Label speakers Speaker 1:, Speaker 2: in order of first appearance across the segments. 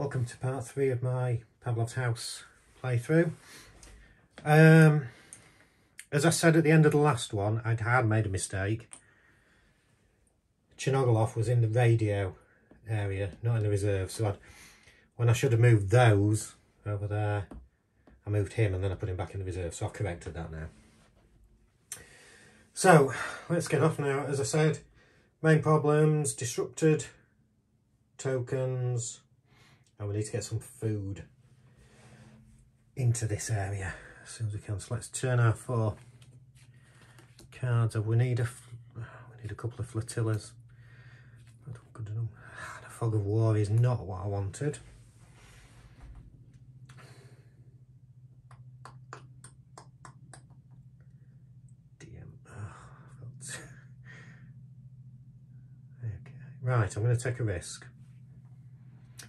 Speaker 1: Welcome to part 3 of my Pavlov's house playthrough. As I said at the end of the last one, I had made a mistake. Chernogolov was in the radio area, not in the reserve, so when I should have moved those over there, I moved him and then I put him back in the reserve, so I've corrected that now. So let's get off now. As I said, main problems: disrupted tokens, and we need to get some food into this area as soon as we can. So let's turn our 4 cards over. We need a couple of flotillas. The fog of war is not what I wanted. Right, I'm going to take a risk.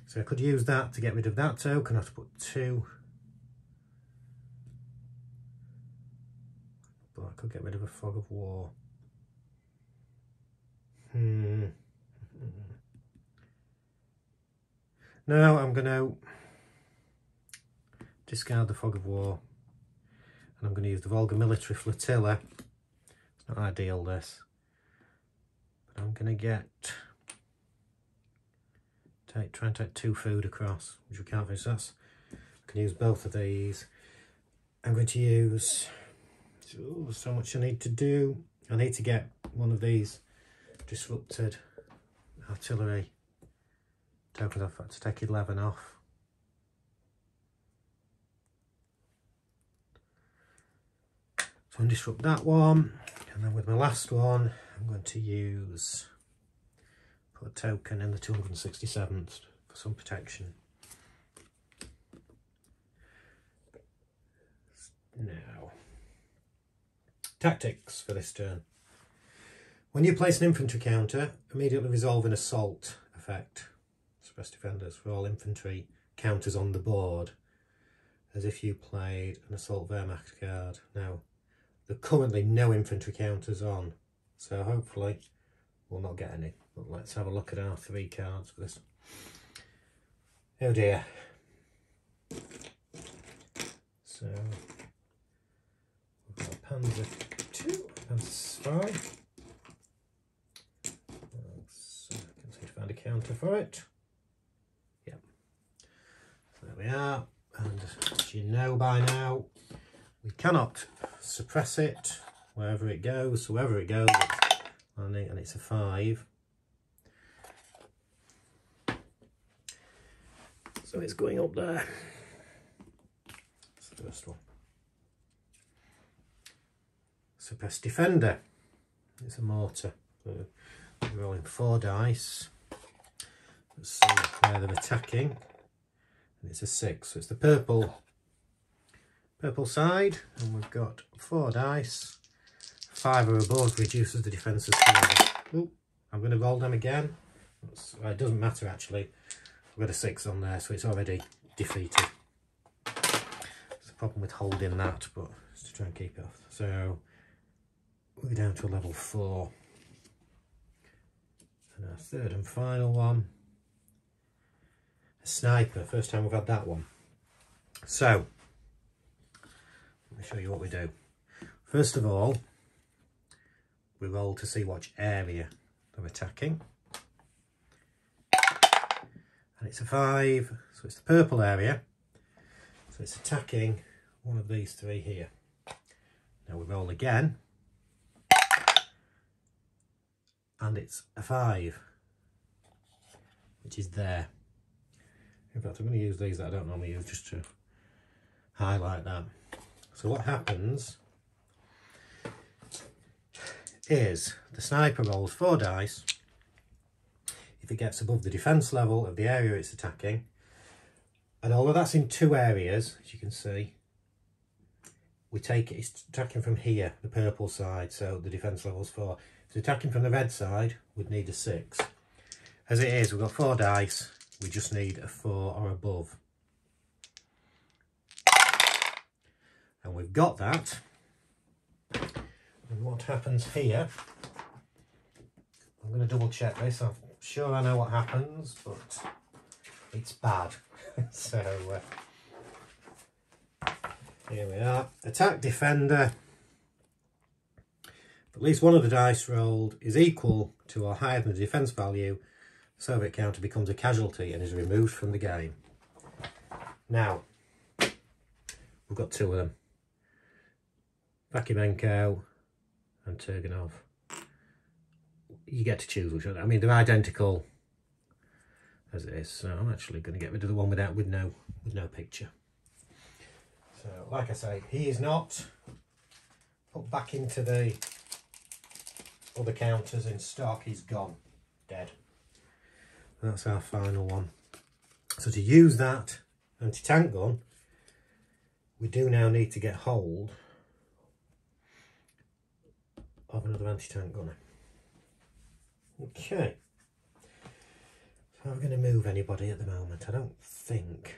Speaker 1: So I could use that to get rid of that token. I have to put 2. But I could get rid of a fog of war. No, I'm going to discard the fog of war. And I'm going to use the Volga military flotilla. It's not ideal, this. But I'm going to get... try and take 2 food across, which we can't finish. That's, I can use both of these. I'm going to use so much I need to do. I need to get one of these disrupted artillery tokens. I've got to take 11 off. So I'm going to disrupt that one, and then with my last one, I'm going to use. Put a token in the 267th for some protection. Now, tactics for this turn. When you place an infantry counter, immediately resolve an assault effect. Suppress defenders for all infantry counters on the board, as if you played an assault Wehrmacht card. Now, there are currently no infantry counters on, so hopefully we'll not get any. But let's have a look at our 3 cards for this. Oh dear. So we've got Panzer 2, Panzer 5. So I can see to find a counter for it. Yep. So there we are. And as you know by now, we cannot suppress it wherever it goes. So wherever it goes, it's landing, and it's a 5. So it's going up there. That's the first one. Suppress defender. It's a mortar. So we're rolling 4 dice. Let's see where they're attacking. And it's a 6. So it's the purple side. And we've got 4 dice. 5 or above reduces the defences further. Ooh, I'm going to roll them again. It doesn't matter actually. I've got a 6 on there, so it's already defeated. There's a problem with holding that, but just to try and keep it off. So we're down to a level 4. And our 3rd and final one, a sniper. First time we've had that one. So let me show you what we do. First of all, we roll to see which area they're attacking. And it's a 5, so it's the purple area. So it's attacking one of these 3 here. Now we roll again. And it's a 5, which is there. In fact, I'm going to use these that I don't normally use just to highlight that. So what happens is the sniper rolls 4 dice. If it gets above the defence level of the area it's attacking, and although that's in 2 areas, as you can see, we take it, it's attacking from here, the purple side, so the defence level's 4. If it's attacking from the red side, we'd need a 6. As it is, we've got 4 dice, we just need a 4 or above. And we've got that. And what happens here, I'm going to double check this. I'm sure I know what happens, but it's bad. So here we are. Attack defender. If at least one of the dice rolled is equal to or higher than the defence value, the Soviet counter becomes a casualty and is removed from the game. Now, we've got two of them. Vakimenko and Turganov. You get to choose which one. I mean, they're identical as it is, so I'm actually going to get rid of the one with no picture. So, like I say, he is not put back into the other counters in stock. He's gone, dead. That's our final one. So to use that anti-tank gun, we do now need to get hold of another anti-tank gunner. Okay. So I'm going to move anybody at the moment. I don't think.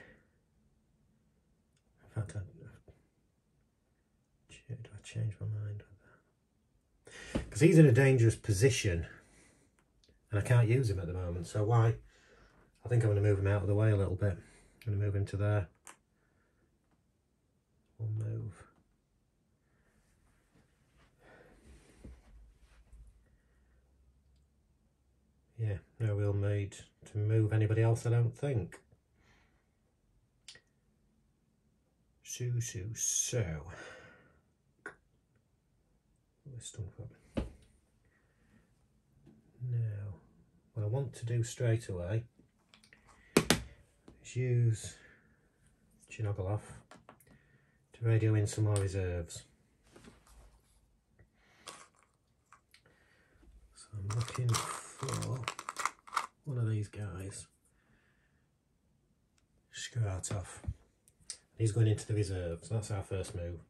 Speaker 1: In fact, do I change my mind with that? Because he's in a dangerous position and I can't use him at the moment. So why? I think I'm going to move him out of the way a little bit. I'm going to move him to there. We'll move. Yeah, no real need to move anybody else, I don't think. So. This done for me. Now, what I want to do straight away is use Chinogalov to radio in some more reserves. So I'm looking for one of these guys, Shkaratov. He's going into the reserves. That's our first move.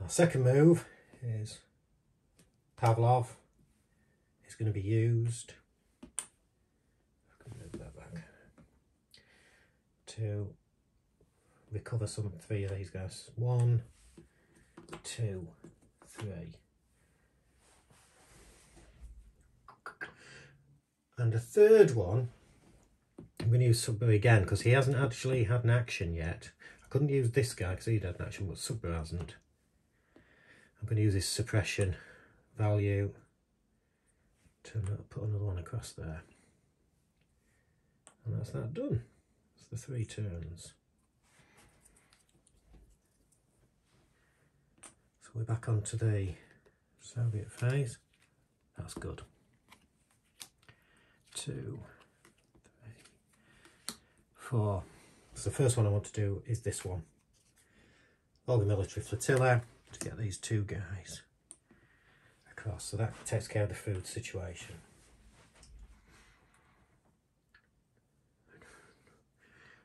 Speaker 1: Our second move is Pavlov. He's going to be used. Move that back to recover some three of these guys. 1, 2, 3. And the third one, I'm going to use Sudbury again because he hasn't actually had an action yet. I couldn't use this guy because he'd had an action, but Sudbury hasn't. I'm going to use his suppression value to put another one across there. And that's that done. That's the 3 turns. So we're back onto the Soviet phase. That's good. 2, 3, 4. So the first one I want to do is this one. All the military flotilla to get these two guys across. So that takes care of the food situation.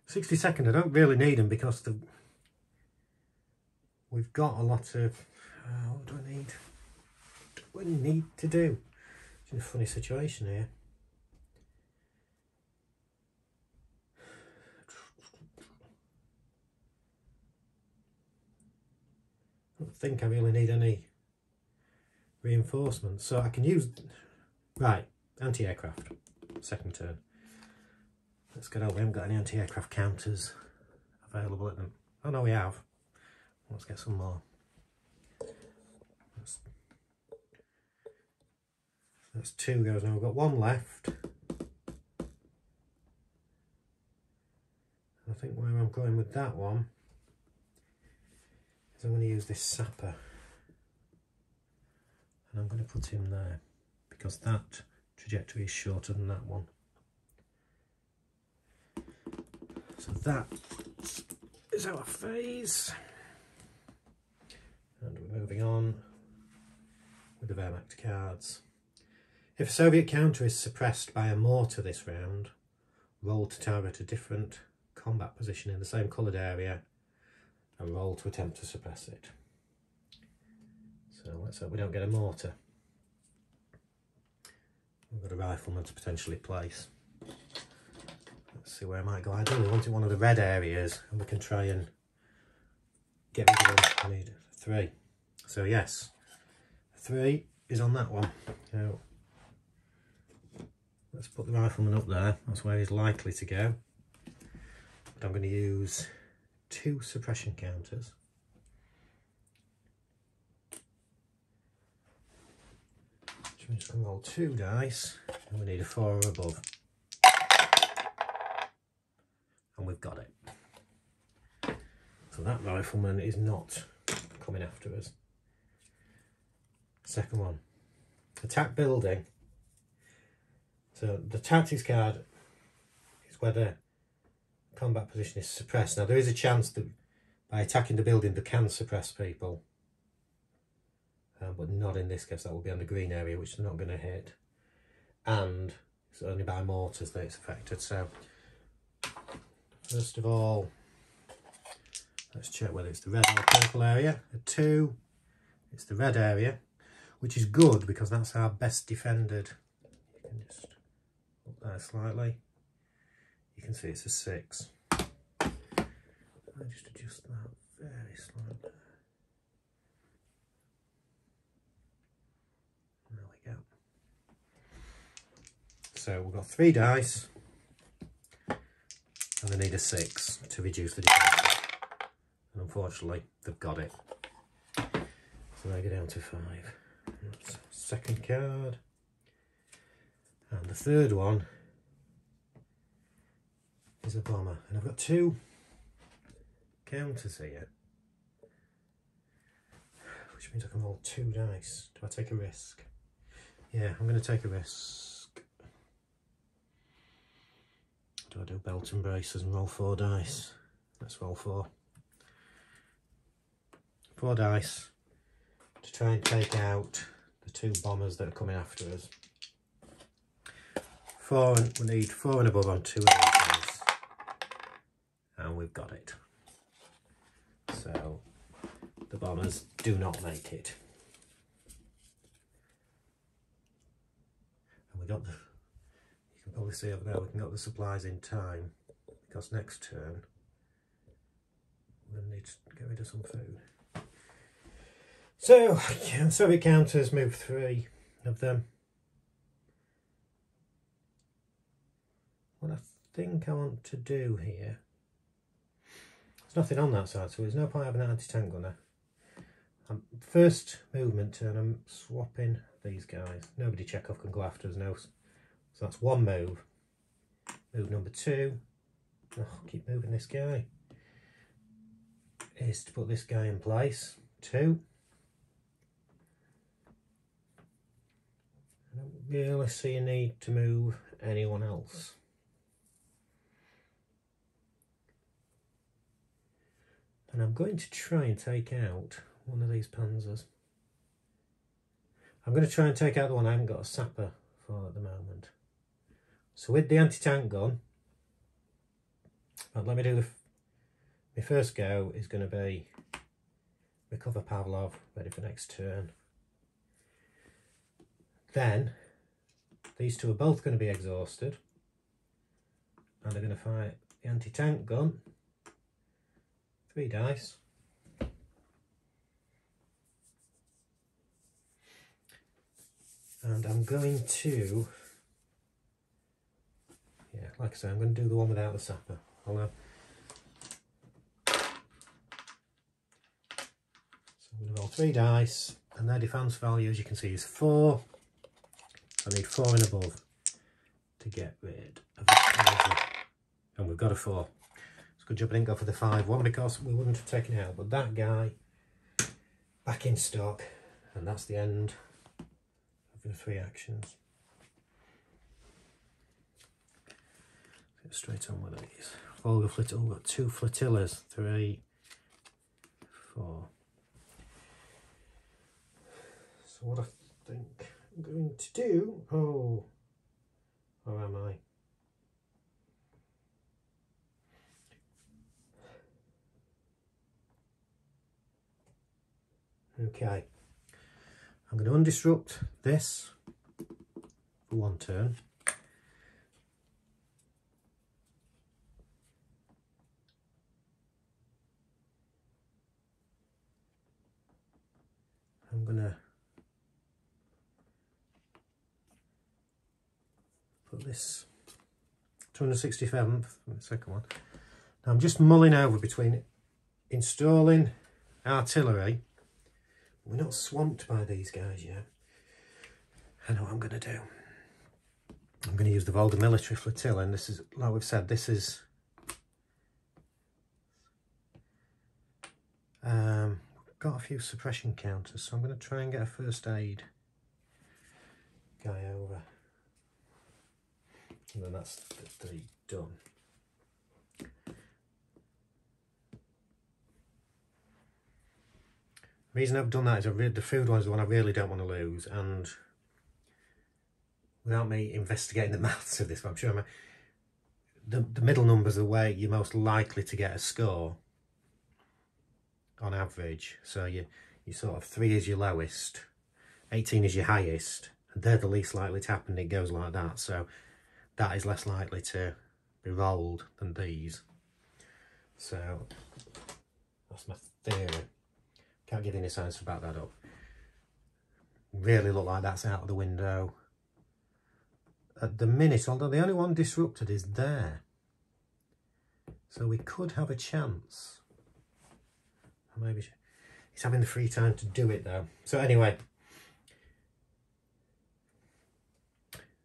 Speaker 1: $60 I don't really need them because we've got a lot of what do I need? What do I need to do? It's in a funny situation here. I don't think I really need any reinforcements, so I can use right anti-aircraft second turn. Let's get out. We haven't got any anti-aircraft counters available at them. Oh no, we have. Let's get some more. That's 2 goes now. We've got 1 left. I think where I'm going with that one is I'm going to use this sapper. And I'm going to put him there because that trajectory is shorter than that one. So that is our phase. And we're moving on with the Wehrmacht cards. If a Soviet counter is suppressed by a mortar this round, roll to target a different combat position in the same coloured area and roll to attempt to suppress it. So let's hope we don't get a mortar. We've got a rifleman to potentially place. Let's see where I might go. I do want it one of the red areas and we can try and get rid of them. I need 3. So yes, 3 is on that one. Now, let's put the rifleman up there. That's where he's likely to go. But I'm going to use 2 suppression counters. Which means we can roll 2 dice, and we need a 4 or above. And we've got it. So that rifleman is not coming after us. Second one, attack building. So the tactics card is whether combat position is suppressed. Now there is a chance that by attacking the building they can suppress people, but not in this case. That will be on the green area, which they're not going to hit, and it's only by mortars that it's affected. So first of all, let's check whether it's the red or purple area. A 2, it's the red area, which is good because that's our best defended. You can just up there slightly. You can see it's a 6. I'll just adjust that very slightly. There we go. So we've got 3 dice, and they need a 6 to reduce the defense. And unfortunately, they've got it. So they go down to 5. That's second card. And the third one is a bomber. And I've got 2 counters here, which means I can roll 2 dice. Do I take a risk? Yeah, I'm going to take a risk. Do I do belt and braces and roll 4 dice? Let's roll 4. 4 dice to try and take out the 2 bombers that are coming after us. 4, we need 4 and above on 2 of these dice. And we've got it. So the bombers do not make it. And we got the, you can probably see over there, we can get the supplies in time, because next turn we're going to need to get rid of some food. So Soviet counters, move 3 of them. What I think I want to do here, there's nothing on that side, so there's no point having an anti-tank gunner. First movement turn, I'm swapping these guys. Nobody Chekhov can go after us now. So that's 1 move. Move number 2, oh, keep moving this guy, is to put this guy in place. 2. I don't really see a need to move anyone else. And I'm going to try and take out one of these panzers. I'm going to try and take out the one I haven't got a sapper for at the moment. So with the anti-tank gun, let me do my first go is going to be recover Pavlov, ready for next turn. Then these 2 are both going to be exhausted, and they're going to fight the anti-tank gun. 3 dice. And I'm going to, yeah, like I say, I'm going to do the one without the sapper. So I'm going to roll 3 dice, and their defense value, as you can see, is 4. I need 4 and above to get rid of it. And we've got a 4. It's a good job I didn't go for the 5-1 because we wouldn't have taken it out. But that guy back in stock, and that's the end of the 3 actions. Get straight on with these. Volga flotilla. We've got 2 flotillas. 3, 4. So what I think I'm going to do, oh, or am I? Okay, I'm going to undisrupt this for 1 turn. I'm going to put got this 267th, the second one. Now I'm just mulling over between installing artillery. We're not swamped by these guys yet. I know what I'm going to do. I'm going to use the Volga military flotilla, and this is, like we've said, this is got a few suppression counters, so I'm going to try and get a first aid guy over, and then that's the 3 done. The reason I've done that is the food one is the one I really don't want to lose, and without me investigating the maths of this, but I'm sure the middle numbers are where you're most likely to get a score on average. So you sort of 3 is your lowest, 18 is your highest, and they're the least likely to happen. It goes like that, so that is less likely to be rolled than these. So that's my theory. Can't give you any science to back that up. Really look like that's out of the window at the minute, although the only one disrupted is there, so we could have a chance. Maybe he's having the free time to do it though. So anyway,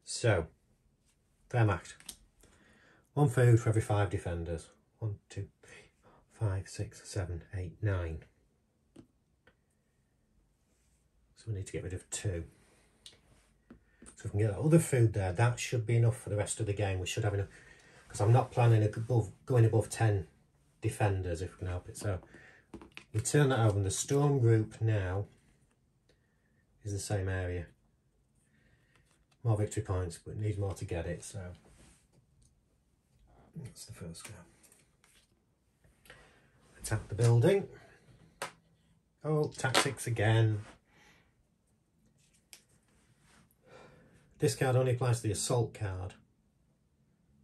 Speaker 1: so Wehrmacht, 1 food for every 5 defenders. 1, 2, 3, 4, 5, 6, 7, 8, 9. So we need to get rid of 2. So if we can get that other food there, that should be enough for the rest of the game. We should have enough, because I'm not planning going above 10 defenders if we can help it. So we turn that over, and the storm group now is the same area. More victory points, but it needs more to get it, so that's the first go. Attack the building. Oh, tactics again. This card only applies to the assault card.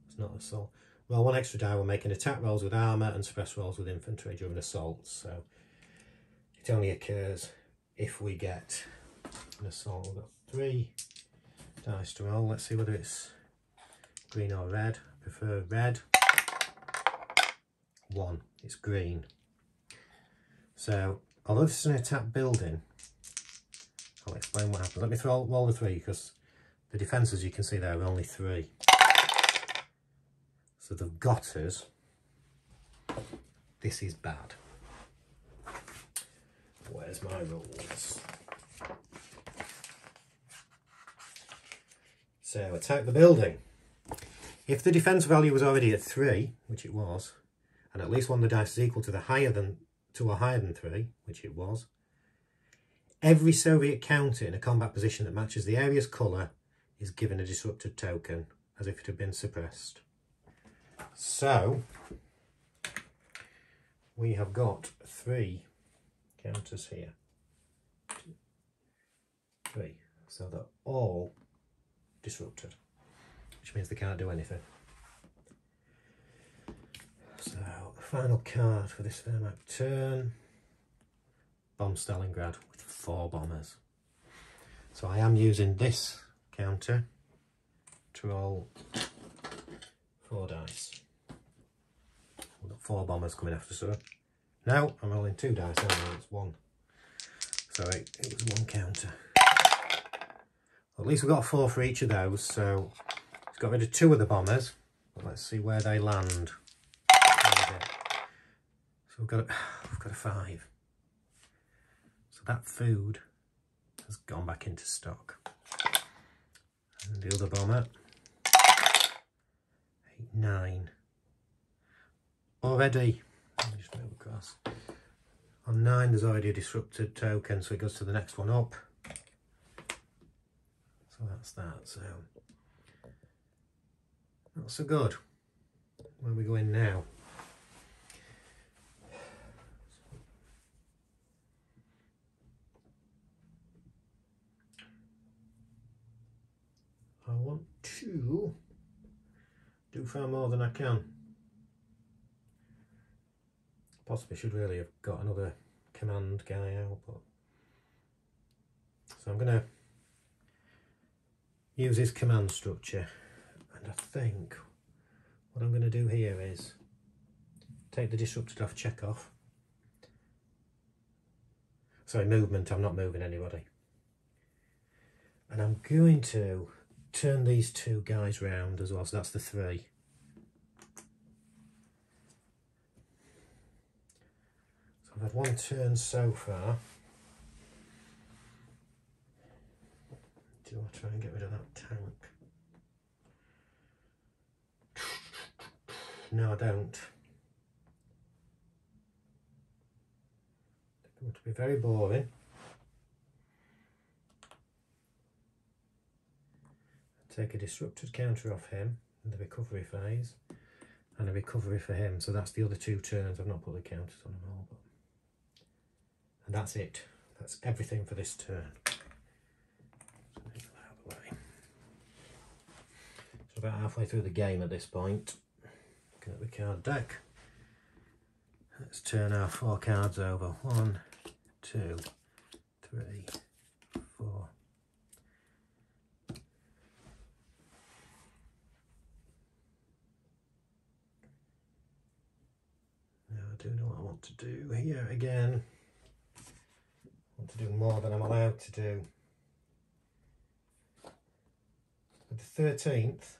Speaker 1: It's not assault. Roll 1 extra die when making attack rolls with armour and suppress rolls with infantry during assaults. So it only occurs if we get an assault. We've got 3 dice to roll. Let's see whether it's green or red. I prefer red. 1. It's green. So although this is an attack building, I'll explain what happens. Let me roll the 3, because the defences, you can see there, are only 3. So they've got us. This is bad. Where's my rules? So attack the building. If the defence value was already at 3, which it was, and at least one of the dice is equal to or higher than 3, which it was, every Soviet counter in a combat position that matches the area's colour is given a disrupted token, as if it had been suppressed. So we have got 3 counters here. 2, 3. So they're all disrupted, which means they can't do anything. So the final card for this Wehrmacht turn, bomb Stalingrad with 4 bombers. So I am using this counter to roll 4 dice. We've got 4 bombers coming after, so now I'm rolling 2 dice, it's 1. So it was 1 counter. At least we've got a 4 for each of those, so it's got rid of 2 of the bombers. But let's see where they land. So we've got a 5. So that food has gone back into stock. And the other bomber, 8, 9. Already, let me just move across. On 9 there's already a disrupted token, so it goes to the next one up. So that's that, so not so good. Where are we going now? I want to do far more than I can. Possibly should really have got another command guy out, but so I'm going to use his command structure And I think what I'm going to do here is take the disrupted off check off. Sorry, movement, I'm not moving anybody. And I'm going to turn these two guys round as well, so that's the 3. So I've had one turn so far. Do I try and get rid of that tank? No, I don't. It's going to be very boring. Take a disrupted counter off him in the recovery phase, and a recovery for him. So that's the other 2 turns. I've not put the counters on them all, but... and that's it. That's everything for this turn. So move that out of the way. So about halfway through the game at this point. Looking at the card deck. Let's turn our 4 cards over. 1, 2, 3, 4. I do know what I want to do here again. I want to do more than I'm allowed to do. With the 13th,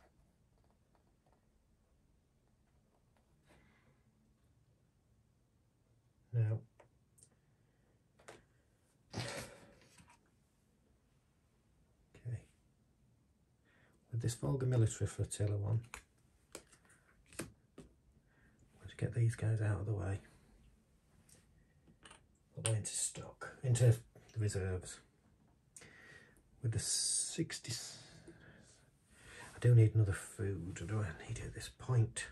Speaker 1: now okay, with this Volga military flotilla one, get these guys out of the way. Put them into stock, into the reserves. With the 60s, I do need another food. Or do I need it at this point?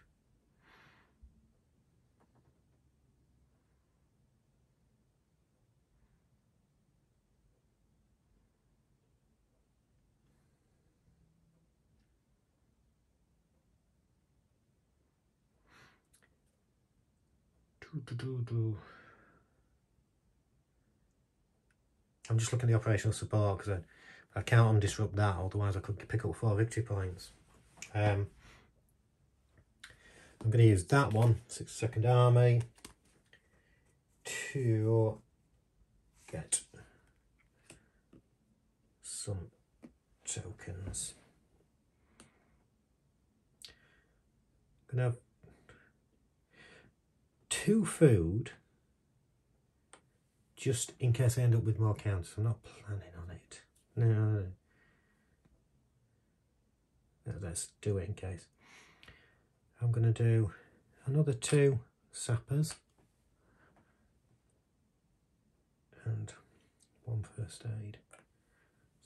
Speaker 1: I'm just looking at the operational support because I can't undisrupt that, otherwise I could pick up 4 victory points. I'm going to use that one, 62nd Army, to get some tokens. I'm going to have 2 food just in case I end up with more counters. I'm not planning on it. No. Let's do it in case. I'm going to do another 2 sappers and 1 first aid.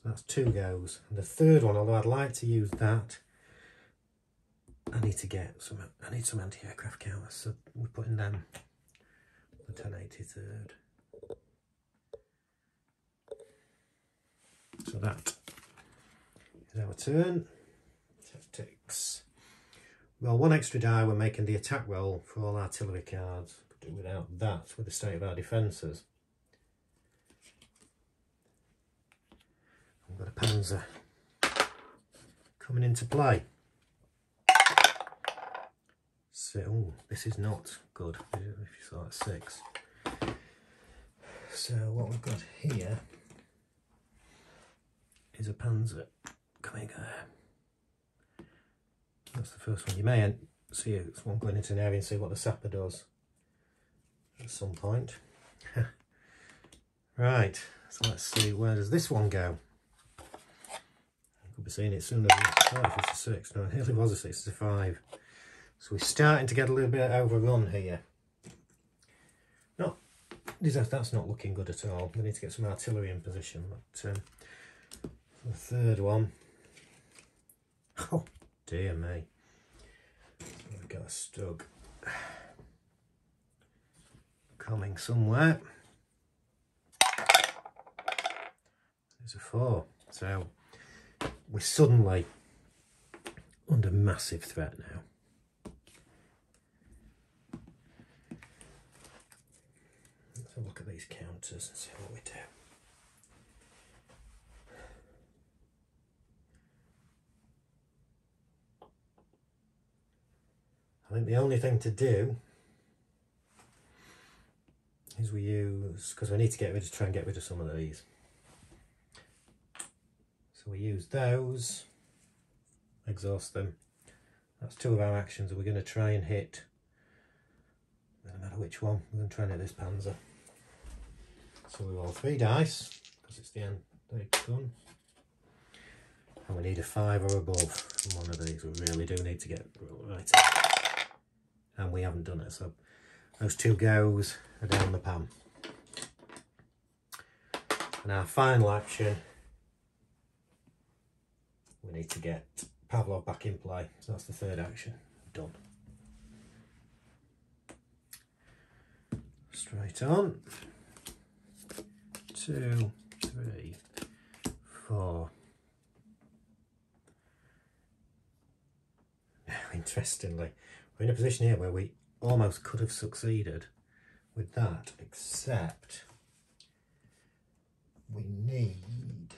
Speaker 1: So that's 2 goes. And the 3rd one, although I'd like to use that, I need some anti-aircraft counters, so we're putting them the 1083rd. So that is our turn. Tactics. Well, 1 extra die, we're making the attack roll for all artillery cards. Could do without that with the state of our defences. I've got a Panzer coming into play. So, ooh, this is not good if you saw at 6. So what we've got here is a Panzer coming there. That's the first one. You may see it's one going into an area and see what the sapper does at some point. Right, so let's see, where does this one go? I could be seeing it sooner than it's a 6. No, it really was a 6, it's a 5. So we're starting to get a little bit overrun here. That's not looking good at all. We need to get some artillery in position. But the 3rd one, oh dear me, we've got a Stug coming somewhere. There's a 4. So we're suddenly under massive threat now. Let's have a look at these counters and see what we do. I think the only thing to do is we use, because we need to try and get rid of some of these. So we use those, exhaust them. That's 2 of our actions, and we're going to try and hit, no matter which one, we're going to try and hit this panzer. So we roll 3 dice, because it's the end of the gun. And we need a 5 or above from one of these. We really do need to get right in. And we haven't done it, so those 2 goes are down the pan. And our final action, we need to get Pavlov back in play. So that's the 3rd action. Done. Straight on. 2, 3, 4. Now, interestingly, we're in a position here where we almost could have succeeded with that, except we need,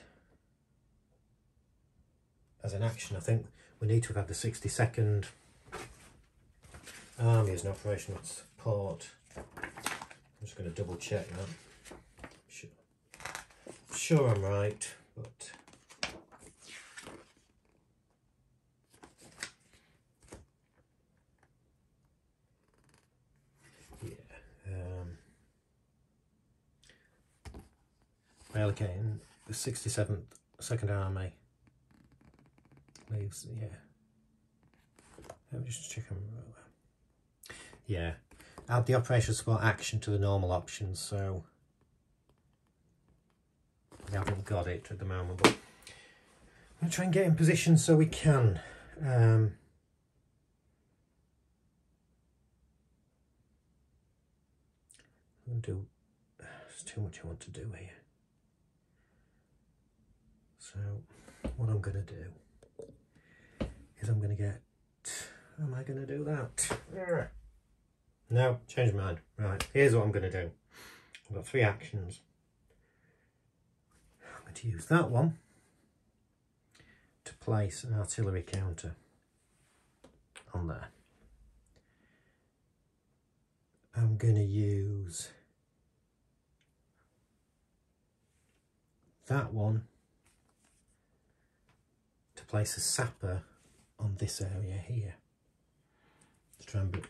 Speaker 1: as an action, I think we need to have had the 62nd Army as an operational support. I'm just going to double check that. Sure I'm right, but yeah, by allocating the 67th Second Army leaves, yeah. Let me just check them. Yeah, add the operational support action to the normal options, so we haven't got it at the moment, but I'm going to try and get in position so we can. There's too much I want to do here. So what I'm going to do is I'm going to get, how am I going to do that? No, change my mind. Right, here's what I'm going to do. I've got 3 actions. I'm going to use that one to place an artillery counter on there. I'm going to use that one to place a sapper on this area here to try and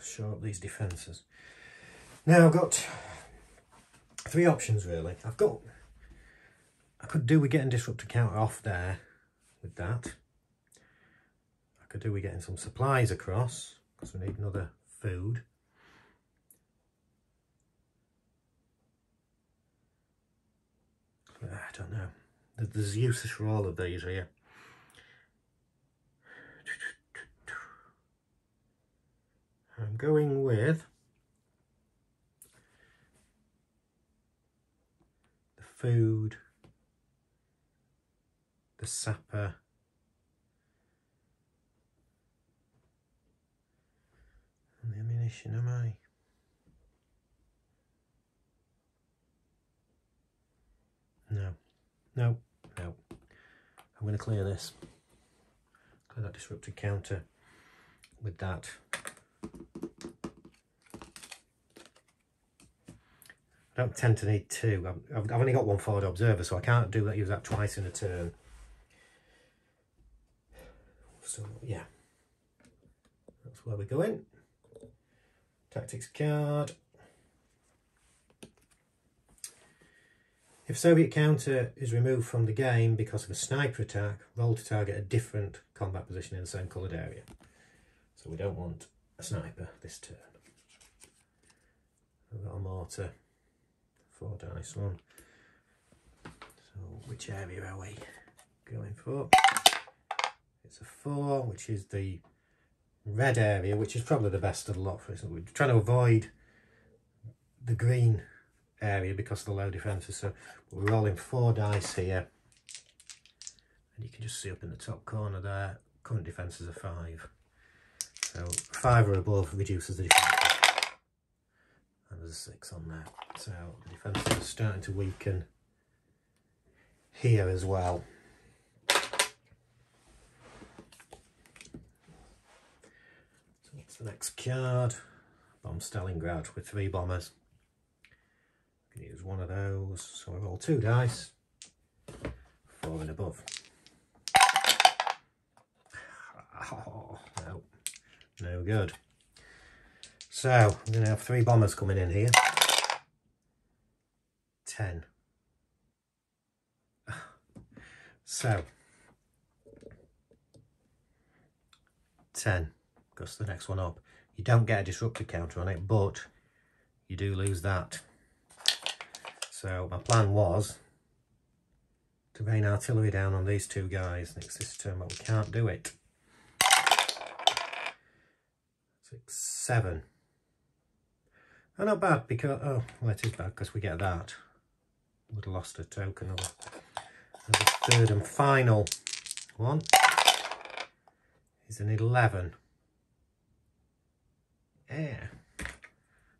Speaker 1: shore up these defences. Now I've got 3 options really. I could do with getting disruptor counter off there with that. I could do with getting some supplies across because we need another food. I don't know. There's uses for all of these here. I'm going with the food, the sapper, and the ammunition, am I? No. I'm going to clear this. Clear that disrupted counter with that. I don't tend to need 2. I've only got 1 forward observer, so I can't use that twice in a turn. So yeah, that's where we're going. Tactics card. If Soviet counter is removed from the game because of a sniper attack, roll to target a different combat position in the same coloured area. So we don't want a sniper this turn. We've got a mortar, 4 dice one. So which area are we going for? It's a 4, which is the red area, which is probably the best of the lot for us. We're trying to avoid the green area because of the low defences, so we're rolling 4 dice here, and you can just see up in the top corner there, current defences are 5, so 5 or above reduces the defences, and there's a 6 on there, so the defences are starting to weaken here as well. That's the next card. Bomb Stalingrad with 3 bombers. We can use one of those. So we roll 2 dice. 4 and above. Oh, no. No good. So I'm going to have 3 bombers coming in here. 10. So 10 goes to the next one up. You don't get a disruptor counter on it, but you do lose that. So my plan was to rain artillery down on these 2 guys next this turn, but we can't do it. 6, 7. Oh, not bad because, oh, well, it is bad because we get that. Would have lost a token of the 3rd and final one is an 11. Yeah.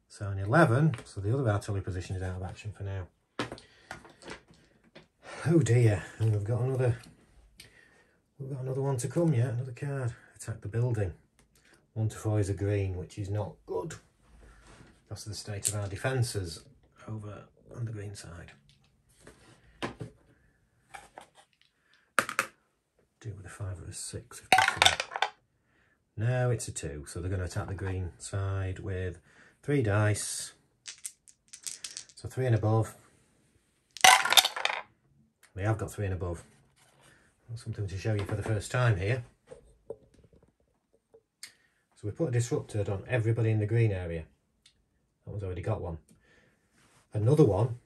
Speaker 1: So an 11, so the other artillery position is out of action for now. Oh dear, and we've got another one to come yet, another card. Attack the building. 1 to 4 is a green, which is not good. That's the state of our defences over on the green side. Do with a 5 or a 6 if possible. No, it's a 2, so they're going to attack the green side with 3 dice. So 3 and above. We have got 3 and above. That's something to show you for the first time here. So we put a disruptor on everybody in the green area. That one's already got one. Another one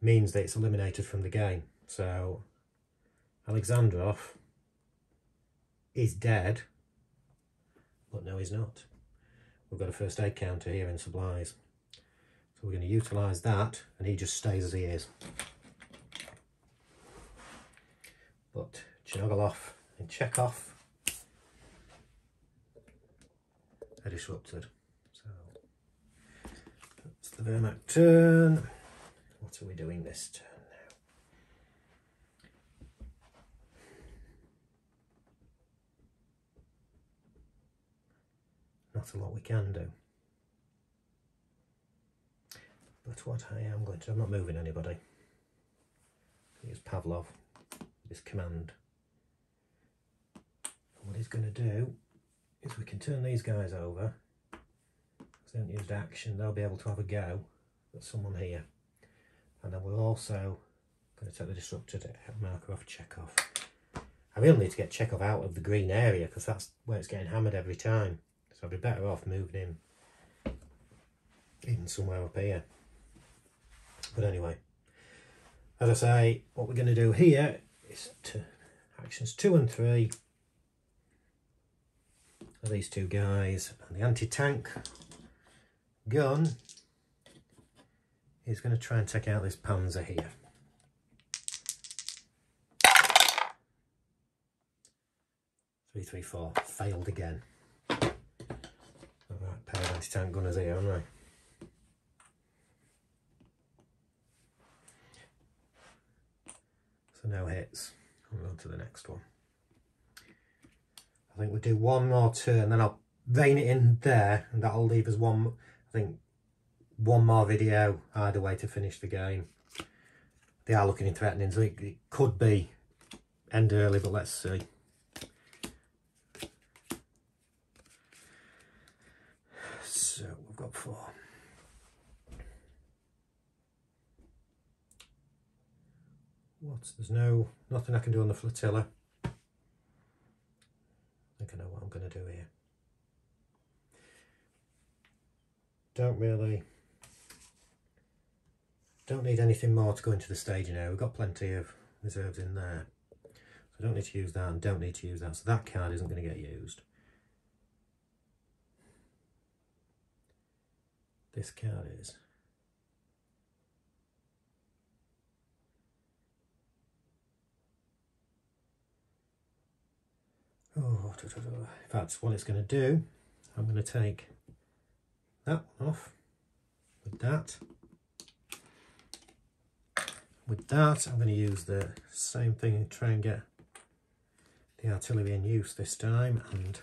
Speaker 1: means that it's eliminated from the game. So Alexandrov is dead, but no, he's not. We've got a first aid counter here in supplies. So we're going to utilise that, and he just stays as he is. But Chernobyl and Chekhov are disrupted. So that's the Wehrmacht turn. What are we doing this turn now? Not a lot we can do. But what I am going to, I'm not moving anybody. Use Pavlov, this command. And what he's going to do is we can turn these guys over. If they haven't used action, they'll be able to have a go at someone here. And then we're also going to take the disruptor to marker off Chekhov. I really need to get Chekhov out of the green area because that's where it's getting hammered every time. So I'd be better off moving him even somewhere up here. But anyway, as I say, what we're going to do here is actions 2 and 3 are these 2 guys, and the anti-tank gun is going to try and take out this Panzer here. Three, 3, 4, failed again. Alright, pair of anti-tank gunners here, haven't I? So no hits. I'll on to the next one. I think we'll do one more turn, then I'll vein it in there, and that'll leave us one more video either way to finish the game. They are looking threatening, so it could be end early, but let's see. So we've got 4. There's nothing I can do on the flotilla. I think I know what I'm going to do here. Don't need anything more to go into the staging area. We've got plenty of reserves in there. So I don't need to use that and don't need to use that. So that card isn't going to get used. This card is. Oh, in fact, what it's going to do, I'm going to take that one off with that. With that, I'm going to use the same thing and try and get the artillery in use this time. And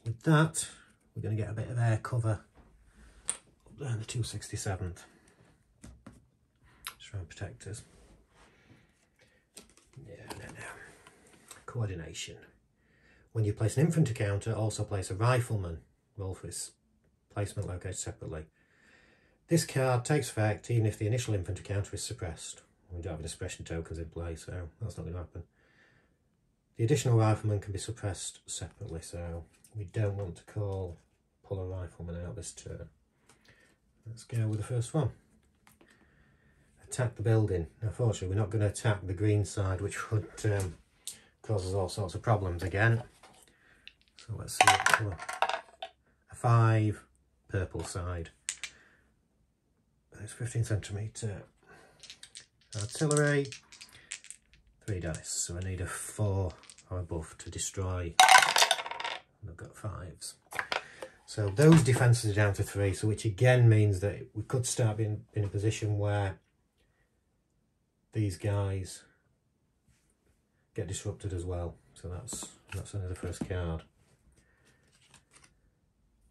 Speaker 1: With that, we're going to get a bit of air cover up there in the 267th. Just try and protect us. No. Coordination. When you place an infantry counter, also place a rifleman roll for its placement located separately. This card takes effect even if the initial infantry counter is suppressed. We don't have any suppression tokens in play, so that's not going to happen. The additional rifleman can be suppressed separately, so we don't want to pull a rifleman out this turn. Let's go with the first one. Attack the building. Now, unfortunately, we're not going to attack the green side, which would cause us all sorts of problems again. So let's see what colour. A 5 purple side. It's 15cm. Artillery. 3 dice. So I need a 4 or above to destroy. And I've got 5s. So those defences are down to 3. So which again means that we could start in a position where these guys get disrupted as well. So that's only the first card.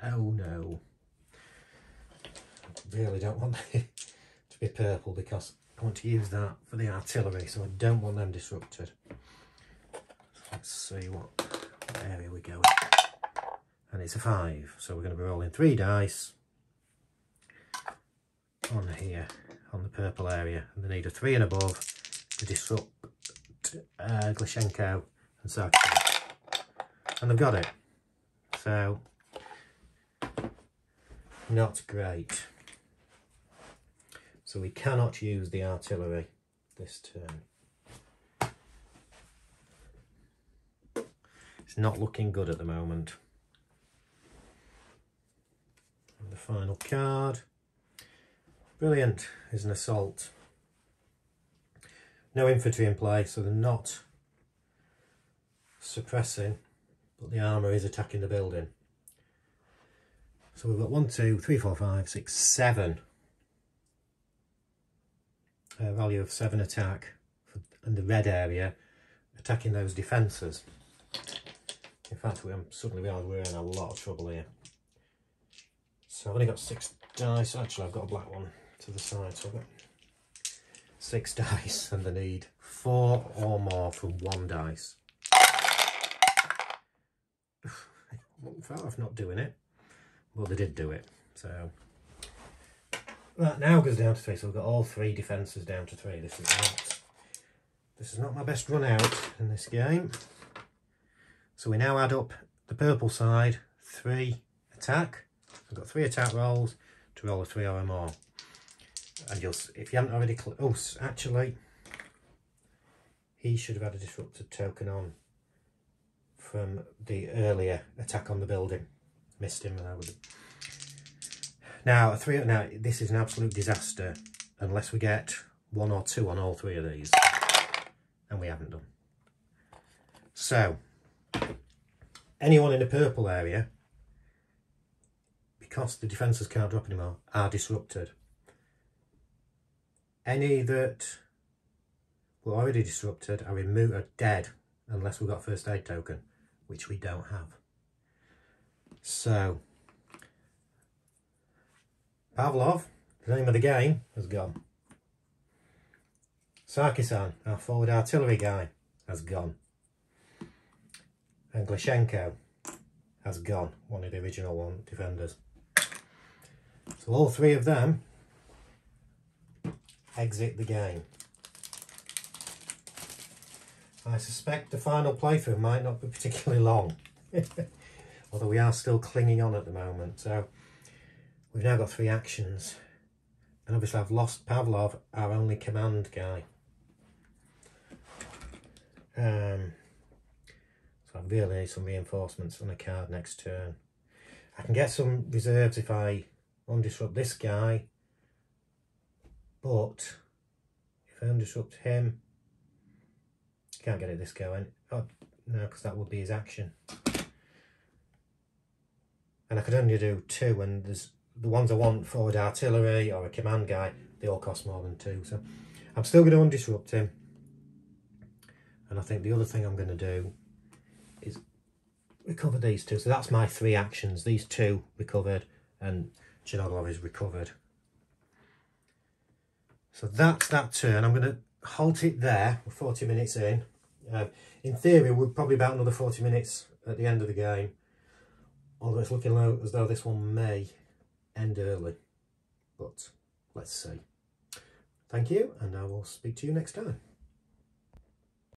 Speaker 1: Oh no. I really don't want it to be purple because I want to use that for the artillery, so I don't want them disrupted. Let's see what area we're going. And it's a 5, so we're going to be rolling 3 dice on here, on the purple area. And they need a 3 and above to disrupt Glishenko and Sarkisian. And they've got it. So, not great. So we cannot use the artillery this turn. It's not looking good at the moment. And the final card, brilliant, is an assault. No infantry in play, so they're not suppressing, but the armour is attacking the building. So we've got 1, 2, 3, 4, 5, 6, 7. Value of 7 attack in the red area, attacking those defences. In fact, we're in a lot of trouble here. So I've only got 6 dice. Actually, I've got a black one to the side, so I've got 6 dice, and they need 4 or more from 1 dice. Far off not doing it. Well, they did do it, so that now goes down to 3. So we've got all 3 defences down to 3. This is not my best run out in this game. So we now add up the purple side 3 attack. I've got 3 attack rolls to roll a 3 or more. And if you haven't already, actually, he should have had a disrupted token on from the earlier attack on the building. Missed him, and I would. Now this is an absolute disaster unless we get 1 or 2 on all 3 of these, and we haven't done. So anyone in the purple area, because the defences can't drop anymore, are disrupted. Any that were already disrupted are dead unless we've got first aid token, which we don't have. So Pavlov, the name of the game, has gone. Sarkisian, our forward artillery guy, has gone. And Glishenko has gone, one of the original defenders. So all 3 of them exit the game. I suspect the final playthrough might not be particularly long, although we are still clinging on at the moment. So we've now got 3 actions, and obviously I've lost Pavlov, our only command guy. So I really need some reinforcements on the card next turn. I can get some reserves if I undisrupt this guy, but if I undisrupt him, can't get it this going. Oh no, because that would be his action. And I could only do 2, and there's the ones I want, forward artillery or a command guy, they all cost more than 2. So I'm still going to undisrupt him. And I think the other thing I'm going to do is recover these two. So that's my 3 actions. These 2 recovered and Chinoglov is recovered. So that's that turn. I'm going to halt it there. We're 40 minutes in. In theory, we're probably about another 40 minutes at the end of the game. Although it's looking as though this one may end early. But let's see. Thank you, and I will speak to you next time.